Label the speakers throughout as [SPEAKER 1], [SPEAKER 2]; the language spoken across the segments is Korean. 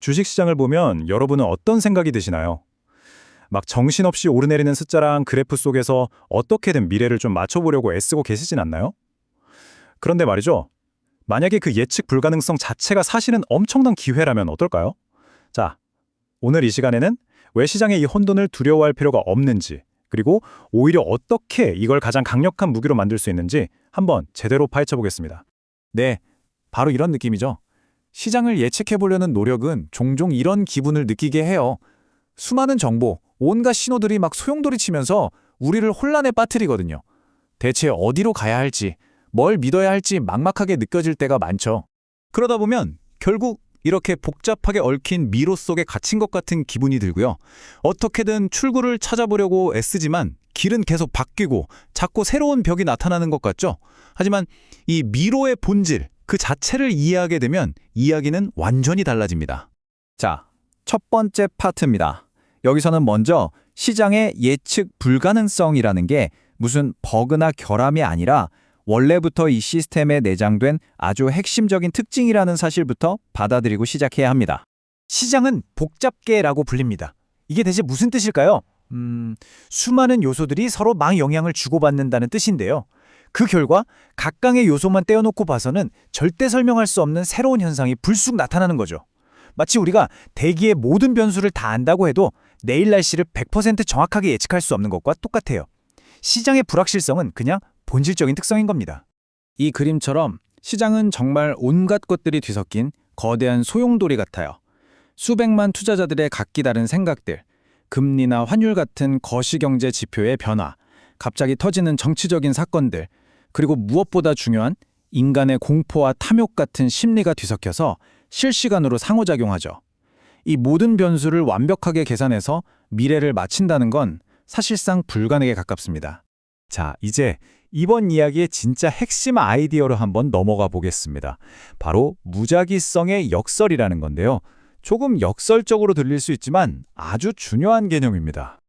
[SPEAKER 1] 주식시장을 보면 여러분은 어떤 생각이 드시나요? 막 정신없이 오르내리는 숫자랑 그래프 속에서 어떻게든 미래를 좀 맞춰보려고 애쓰고 계시진 않나요? 그런데 말이죠. 만약에 그 예측 불가능성 자체가 사실은 엄청난 기회라면 어떨까요? 자, 오늘 이 시간에는 왜 시장의 이 혼돈을 두려워할 필요가 없는지, 그리고 오히려 어떻게 이걸 가장 강력한 무기로 만들 수 있는지 한번 제대로 파헤쳐 보겠습니다.
[SPEAKER 2] 네, 바로 이런 느낌이죠. 시장을 예측해보려는 노력은 종종 이런 기분을 느끼게 해요. 수많은 정보, 온갖 신호들이 막 소용돌이 치면서 우리를 혼란에 빠뜨리거든요. 대체 어디로 가야 할지, 뭘 믿어야 할지 막막하게 느껴질 때가 많죠.
[SPEAKER 1] 그러다 보면 결국 이렇게 복잡하게 얽힌 미로 속에 갇힌 것 같은 기분이 들고요. 어떻게든 출구를 찾아보려고 애쓰지만 길은 계속 바뀌고 자꾸 새로운 벽이 나타나는 것 같죠? 하지만 이 미로의 본질, 그 자체를 이해하게 되면 이야기는 완전히 달라집니다.
[SPEAKER 2] 자, 첫 번째 파트입니다. 여기서는 먼저 시장의 예측 불가능성이라는 게 무슨 버그나 결함이 아니라 원래부터 이 시스템에 내장된 아주 핵심적인 특징이라는 사실부터 받아들이고 시작해야 합니다.
[SPEAKER 3] 시장은 복잡계라고 불립니다. 이게 대체 무슨 뜻일까요? 수많은 요소들이 서로 막 영향을 주고받는다는 뜻인데요. 그 결과 각각의 요소만 떼어놓고 봐서는 절대 설명할 수 없는 새로운 현상이 불쑥 나타나는 거죠. 마치 우리가 대기의 모든 변수를 다 안다고 해도 내일 날씨를 100% 정확하게 예측할 수 없는 것과 똑같아요. 시장의 불확실성은 그냥 본질적인 특성인 겁니다.
[SPEAKER 2] 이 그림처럼 시장은 정말 온갖 것들이 뒤섞인 거대한 소용돌이 같아요. 수백만 투자자들의 각기 다른 생각들, 금리나 환율 같은 거시경제 지표의 변화, 갑자기 터지는 정치적인 사건들, 그리고 무엇보다 중요한 인간의 공포와 탐욕 같은 심리가 뒤섞여서 실시간으로 상호작용하죠. 이 모든 변수를 완벽하게 계산해서 미래를 맞힌다는 건 사실상 불가능에 가깝습니다.
[SPEAKER 1] 자, 이제 이번 이야기의 진짜 핵심 아이디어로 한번 넘어가 보겠습니다. 바로 무작위성의 역설이라는 건데요. 조금 역설적으로 들릴 수 있지만 아주 중요한 개념입니다.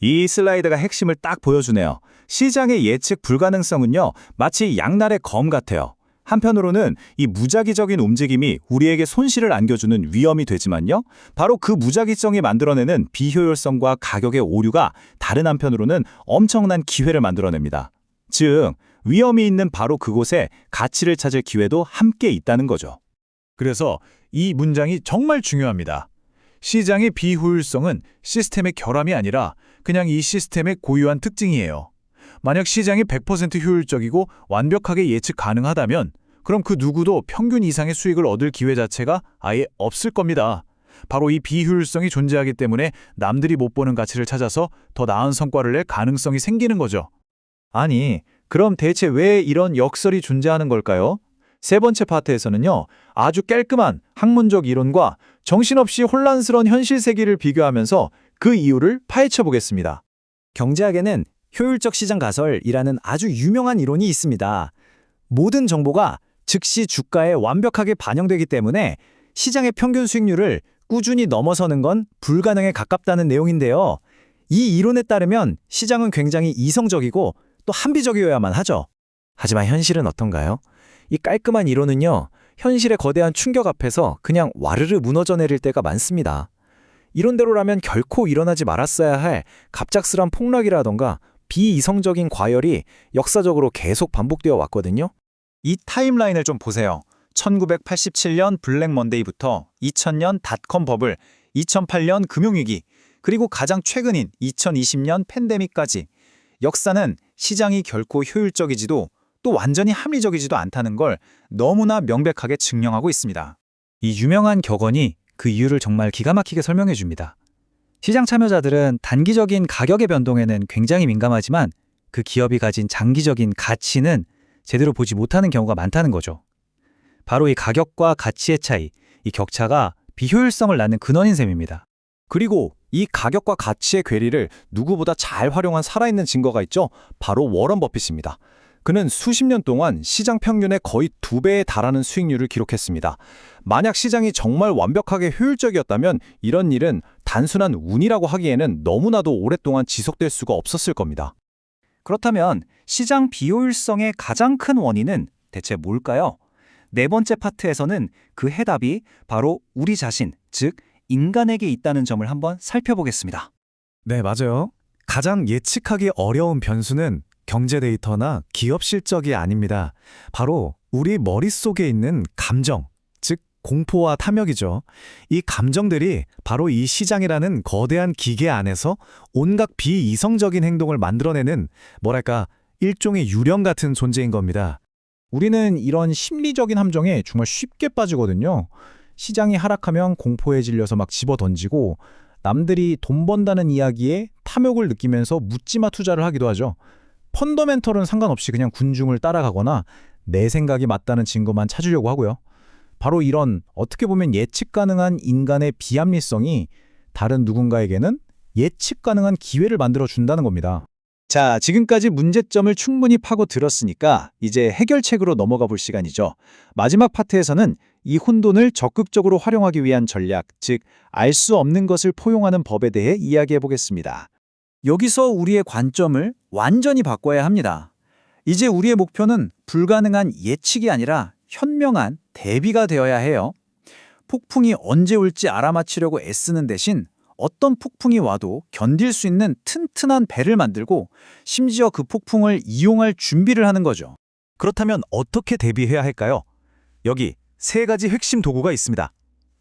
[SPEAKER 1] 이 슬라이드가 핵심을 딱 보여주네요. 시장의 예측 불가능성은요, 마치 양날의 검 같아요. 한편으로는 이 무작위적인 움직임이 우리에게 손실을 안겨주는 위험이 되지만요. 바로 그 무작위성이 만들어내는 비효율성과 가격의 오류가 다른 한편으로는 엄청난 기회를 만들어냅니다. 즉, 위험이 있는 바로 그곳에 가치를 찾을 기회도 함께 있다는 거죠.
[SPEAKER 2] 그래서 이 문장이 정말 중요합니다. 시장의 비효율성은 시스템의 결함이 아니라 그냥 이 시스템의 고유한 특징이에요. 만약 시장이 100% 효율적이고 완벽하게 예측 가능하다면 그럼 그 누구도 평균 이상의 수익을 얻을 기회 자체가 아예 없을 겁니다. 바로 이 비효율성이 존재하기 때문에 남들이 못 보는 가치를 찾아서 더 나은 성과를 낼 가능성이 생기는 거죠.
[SPEAKER 3] 아니, 그럼 대체 왜 이런 역설이 존재하는 걸까요? 세 번째 파트에서는요, 아주 깔끔한 학문적 이론과 정신없이 혼란스러운 현실 세계를 비교하면서 그 이유를 파헤쳐 보겠습니다. 경제학에는 효율적 시장 가설이라는 아주 유명한 이론이 있습니다. 모든 정보가 즉시 주가에 완벽하게 반영되기 때문에 시장의 평균 수익률을 꾸준히 넘어서는 건 불가능에 가깝다는 내용인데요. 이 이론에 따르면 시장은 굉장히 이성적이고 또 합리적이어야만 하죠. 하지만 현실은 어떤가요? 이 깔끔한 이론은요, 현실의 거대한 충격 앞에서 그냥 와르르 무너져 내릴 때가 많습니다. 이론대로라면 결코 일어나지 말았어야 할 갑작스런 폭락이라던가 비이성적인 과열이 역사적으로 계속 반복되어 왔거든요. 이 타임라인을 좀 보세요. 1987년 블랙 먼데이부터 2000년 닷컴 버블, 2008년 금융위기, 그리고 가장 최근인 2020년 팬데믹까지 역사는 시장이 결코 효율적이지도 또 완전히 합리적이지도 않다는 걸 너무나 명백하게 증명하고 있습니다. 이 유명한 격언이 그 이유를 정말 기가 막히게 설명해 줍니다. 시장 참여자들은 단기적인 가격의 변동에는 굉장히 민감하지만 그 기업이 가진 장기적인 가치는 제대로 보지 못하는 경우가 많다는 거죠. 바로 이 가격과 가치의 차이, 이 격차가 비효율성을 낳는 근원인 셈입니다. 그리고 이 가격과 가치의 괴리를 누구보다 잘 활용한 살아있는 증거가 있죠. 바로 워런 버핏입니다. 그는 수십 년 동안 시장 평균의 거의 2배에 달하는 수익률을 기록했습니다. 만약 시장이 정말 완벽하게 효율적이었다면 이런 일은 단순한 운이라고 하기에는 너무나도 오랫동안 지속될 수가 없었을 겁니다. 그렇다면 시장 비효율성의 가장 큰 원인은 대체 뭘까요? 네 번째 파트에서는 그 해답이 바로 우리 자신,
[SPEAKER 4] 즉 인간에게 있다는 점을 한번 살펴보겠습니다.
[SPEAKER 2] 네, 맞아요. 가장 예측하기 어려운 변수는 경제 데이터나 기업 실적이 아닙니다. 바로 우리 머릿속에 있는 감정, 즉 공포와 탐욕이죠. 이 감정들이 바로 이 시장이라는 거대한 기계 안에서 온갖 비이성적인 행동을 만들어내는 뭐랄까 일종의 유령 같은 존재인 겁니다.
[SPEAKER 3] 우리는 이런 심리적인 함정에 정말 쉽게 빠지거든요. 시장이 하락하면 공포에 질려서 막 집어던지고 남들이 돈 번다는 이야기에 탐욕을 느끼면서 묻지마 투자를 하기도 하죠. 펀더멘털은 상관없이 그냥 군중을 따라가거나 내 생각이 맞다는 증거만 찾으려고 하고요. 바로 이런 어떻게 보면 예측 가능한 인간의 비합리성이 다른 누군가에게는 예측 가능한 기회를 만들어 준다는 겁니다. 자, 지금까지 문제점을 충분히 파고 들었으니까 이제 해결책으로 넘어가 볼 시간이죠. 마지막 파트에서는 이 혼돈을 적극적으로 활용하기 위한 전략, 즉 알 수 없는 것을 포용하는 법에 대해 이야기해 보겠습니다.
[SPEAKER 4] 여기서 우리의 관점을 완전히 바꿔야 합니다. 이제 우리의 목표는 불가능한 예측이 아니라 현명한 대비가 되어야 해요. 폭풍이 언제 올지 알아맞히려고 애쓰는 대신 어떤 폭풍이 와도 견딜 수 있는 튼튼한 배를 만들고 심지어 그 폭풍을 이용할 준비를 하는 거죠.
[SPEAKER 1] 그렇다면 어떻게 대비해야 할까요? 여기 세 가지 핵심 도구가 있습니다.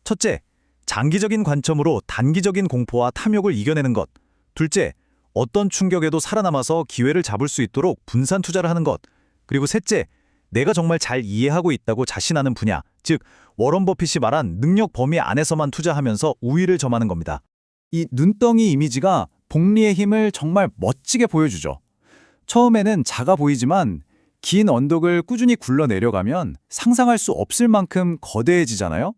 [SPEAKER 1] 첫째, 장기적인 관점으로 단기적인 공포와 탐욕을 이겨내는 것. 둘째, 어떤 충격에도 살아남아서 기회를 잡을 수 있도록 분산 투자를 하는 것. 그리고 셋째, 내가 정말 잘 이해하고 있다고 자신하는 분야, 즉 워런 버핏이 말한 능력 범위 안에서만 투자하면서 우위를 점하는 겁니다.
[SPEAKER 4] 이 눈덩이 이미지가 복리의 힘을 정말 멋지게 보여주죠. 처음에는 작아 보이지만 긴 언덕을 꾸준히 굴러 내려가면 상상할 수 없을 만큼 거대해지잖아요.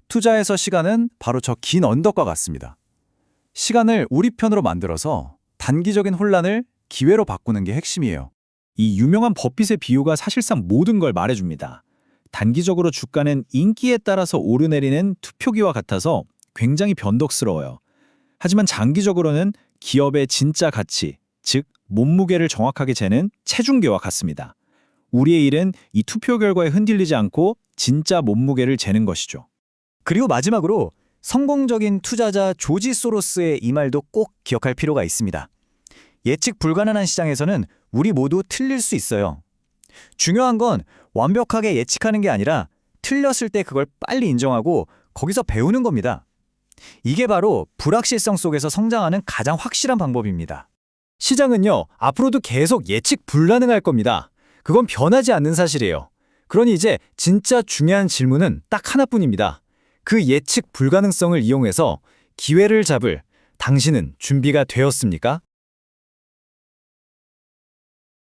[SPEAKER 4] 투자에서 시간은 바로 저 긴 언덕과 같습니다. 시간을 우리 편으로 만들어서 단기적인 혼란을 기회로 바꾸는 게 핵심이에요. 이 유명한 버핏의 비유가 사실상 모든 걸 말해줍니다. 단기적으로 주가는 인기에 따라서 오르내리는 투표기와 같아서 굉장히 변덕스러워요. 하지만 장기적으로는 기업의 진짜 가치, 즉 몸무게를 정확하게 재는 체중계와 같습니다. 우리의 일은 이 투표 결과에 흔들리지 않고 진짜 몸무게를 재는 것이죠.
[SPEAKER 5] 그리고 마지막으로 성공적인 투자자 조지 소로스의 이 말도 꼭 기억할 필요가 있습니다. 예측 불가능한 시장에서는 우리 모두 틀릴 수 있어요. 중요한 건 완벽하게 예측하는 게 아니라 틀렸을 때 그걸 빨리 인정하고 거기서 배우는 겁니다. 이게 바로 불확실성 속에서 성장하는 가장 확실한 방법입니다. 시장은요, 앞으로도 계속 예측 불가능할 겁니다. 그건 변하지 않는 사실이에요. 그러니 이제 진짜 중요한 질문은 딱 하나뿐입니다. 그 예측 불가능성을 이용해서 기회를 잡을 당신은 준비가 되었습니까?